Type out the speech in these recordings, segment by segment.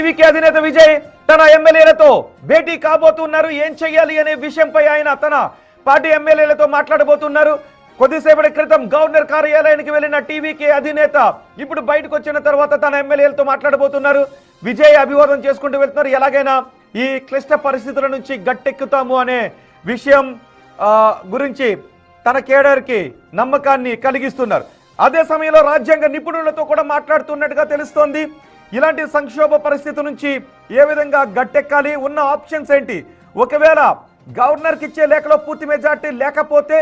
TVK అధినేత విజయ్ తన ఎమ్మెల్యేలతో భేటీ కాబోతున్నారు. ఏం చేయాలి అనే విషయంపై ఆయన తన పార్టీ ఎమ్మెల్యేలతో మాట్లాడబోతున్నారు. కొద్దిసేపటి క్రితం గవర్నర్ కార్యాలయానికి వెళ్లిన టీవీకే అధినేత ఇప్పుడు బయటకు వచ్చిన తర్వాత తన ఎమ్మెల్యేలతో మాట్లాడబోతున్నారు. విజయ్ అభివాదం చేసుకుంటూ వెళ్తున్నారు. ఎలాగైనా ఈ క్లిష్ట పరిస్థితుల నుంచి గట్టెక్కుతాము అనే విషయం గురించి తన కేడర్కి నమ్మకాన్ని కలిగిస్తున్నారు. అదే సమయంలో రాజ్యాంగ నిపుణులతో కూడా మాట్లాడుతున్నట్టుగా తెలుస్తోంది. ఇలాంటి సంక్షోభ పరిస్థితి నుంచి ఏ విధంగా గట్టెక్కాలి, ఉన్న ఆప్షన్స్ ఏంటి, ఒకవేళ గవర్నర్కి ఇచ్చే లేఖలో పూర్తి మెజార్టీ లేకపోతే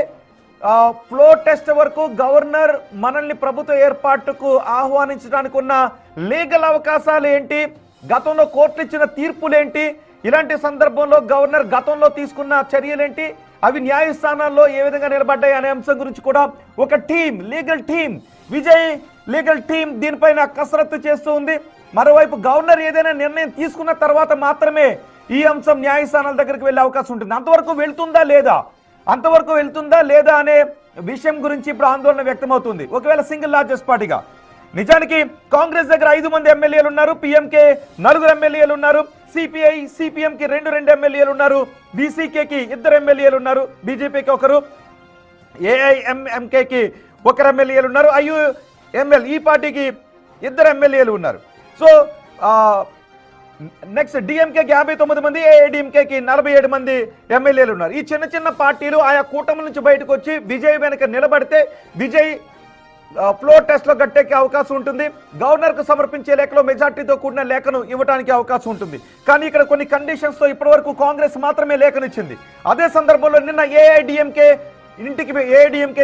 ఫ్లోర్ టెస్ట్ వరకు గవర్నర్ మనల్ని ప్రభుత్వ ఏర్పాటుకు ఆహ్వానించడానికి ఉన్న లీగల్ అవకాశాలు ఏంటి, గతంలో కోర్టులు ఇచ్చిన తీర్పులేంటి, ఇలాంటి సందర్భంలో గవర్నర్ గతంలో తీసుకున్న చర్యలేంటి, అవి న్యాయస్థానాల్లో ఏ విధంగా నిలబడ్డాయి అనే అంశం గురించి కూడా ఒక team, legal team, Vijay legal team దీనిపైన కసరత్తు చేస్తూ ఉంది. మరోవైపు గవర్నర్ ఏదైనా నిర్ణయం తీసుకున్న తర్వాత మాత్రమే ఈ అంశం న్యాయస్థానాల దగ్గరికి వెళ్ళే అవకాశం ఉంటుంది. అంతవరకు వెళ్తుందా లేదా అనే విషయం గురించి ఇప్పుడు ఆందోళన వ్యక్తమవుతుంది. ఒకవేళ సింగిల్ లార్జెస్ట్ పార్టీగా, నిజానికి కాంగ్రెస్ దగ్గర 5 మంది ఎమ్మెల్యేలు ఉన్నారు, పిఎంకే 4 ఎమ్మెల్యేలు ఉన్నారు, సిపిఐ సిపిఎంకి 2 ఎమ్మెల్యేలు ఉన్నారు, బీసీకేకి 2 ఎమ్మెల్యేలు ఉన్నారు, బీజేపీకి 1, ఏఐఎంఎంకేకి 1 ఎమ్మెల్యేలు ఉన్నారు, ఐయుఎంఎల్ ఈ పార్టీకి 2 ఎమ్మెల్యేలు ఉన్నారు. సో నెక్స్ట్ డిఎంకేకి 59 మంది, ఏఐడిఎంకేకి 47 మంది ఎమ్మెల్యేలు ఉన్నారు. ఈ చిన్న చిన్న పార్టీలు ఆయా కూటమి నుంచి బయటకు వచ్చి విజయ్ వెనక నిలబడితే విజయ్ ఫ్లోర్ టెస్ట్లో గట్టెక్కే అవకాశం ఉంటుంది. గవర్నర్కు సమర్పించే లేఖలో మెజార్టీతో కూడిన లేఖను ఇవ్వడానికి అవకాశం ఉంటుంది. కానీ ఇక్కడ కొన్ని కండిషన్స్తో ఇప్పటివరకు కాంగ్రెస్ మాత్రమే లేఖనిచ్చింది. అదే సందర్భంలో నిన్న ఏఐడిఎంకే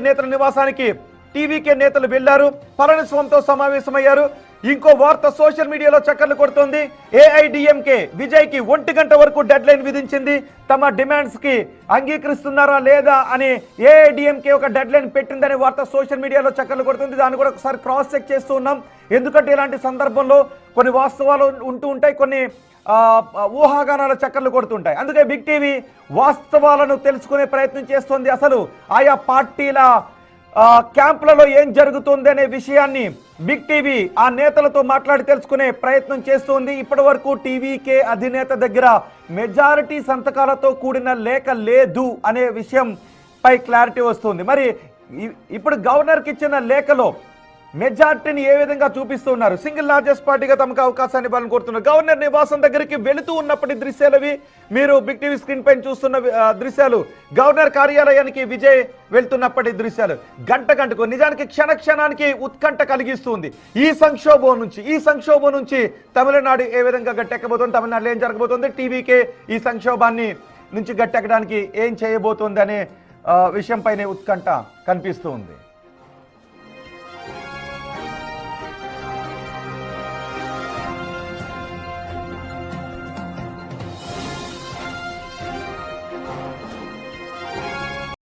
నేతల నివాసానికి టీవీకే నేతలు వెళ్లారు, పళనిస్వామితో సమావేశమయ్యారు. ఇంకో వార్త సోషల్ మీడియాలో చక్కర్లు కొడుతోంది. ఏఐడిఎంకే విజయ్కి 1 గంట వరకు డెడ్ లైన్ విధించింది. తమ డిమాండ్స్ కి అంగీకరిస్తున్నారా లేదా అని ఏఐడిఎంకే ఒక డెడ్ లైన్ పెట్టిందనే వార్త సోషల్ మీడియాలో చక్కర్లు కొడుతుంది. దాన్ని కూడా ఒకసారి క్రాస్ చెక్ చేస్తూ ఉన్నాం. ఎందుకంటే ఇలాంటి సందర్భంలో కొన్ని వాస్తవాలు ఉంటూ ఉంటాయి, కొన్ని ఊహాగానాల చక్కర్లు కొడుతుంటాయి. అందుకే బిగ్ టీవీ వాస్తవాలను తెలుసుకునే ప్రయత్నం చేస్తోంది. అసలు ఆయా పార్టీల క్యాంపులలో ఏం జరుగుతుంది అనే విషయాన్ని బిగ్ టీవీ ఆ నేతలతో మాట్లాడి తెలుసుకునే ప్రయత్నం చేస్తుంది. ఇప్పటి వరకు టీవీకే అధినేత దగ్గర మెజారిటీ సంతకాలతో కూడిన లేఖ లేదు అనే విషయం పై క్లారిటీ వస్తుంది. మరి ఇప్పుడు గవర్నర్కి ఇచ్చిన లేఖలో మెజార్టీని ఏ విధంగా చూపిస్తున్నారు, సింగిల్ లార్జెస్ట్ పార్టీగా తమకు అవకాశాన్ని ఇవ్వాలని కోరుతున్నారు. గవర్నర్ నివాసం దగ్గరికి వెళుతూ ఉన్నప్పటి దృశ్యాలవి మీరు బిగ్ టీవీ స్క్రీన్ పైన చూస్తున్న దృశ్యాలు, గవర్నర్ కార్యాలయానికి విజయ్ వెళ్తున్నప్పటి దృశ్యాలు. గంటకు నిజానికి క్షణానికి ఉత్కంఠ కలిగిస్తుంది. ఈ సంక్షోభం నుంచి తమిళనాడు ఏ విధంగా గట్టెక్కబోతుంది, తమిళనాడులో ఏం జరగబోతుంది, టీవీకే ఈ సంక్షోభాన్ని నుంచి గట్టెక్కడానికి ఏం చేయబోతుంది అనే విషయంపైనే ఉత్కంఠ కనిపిస్తూ ఉంది.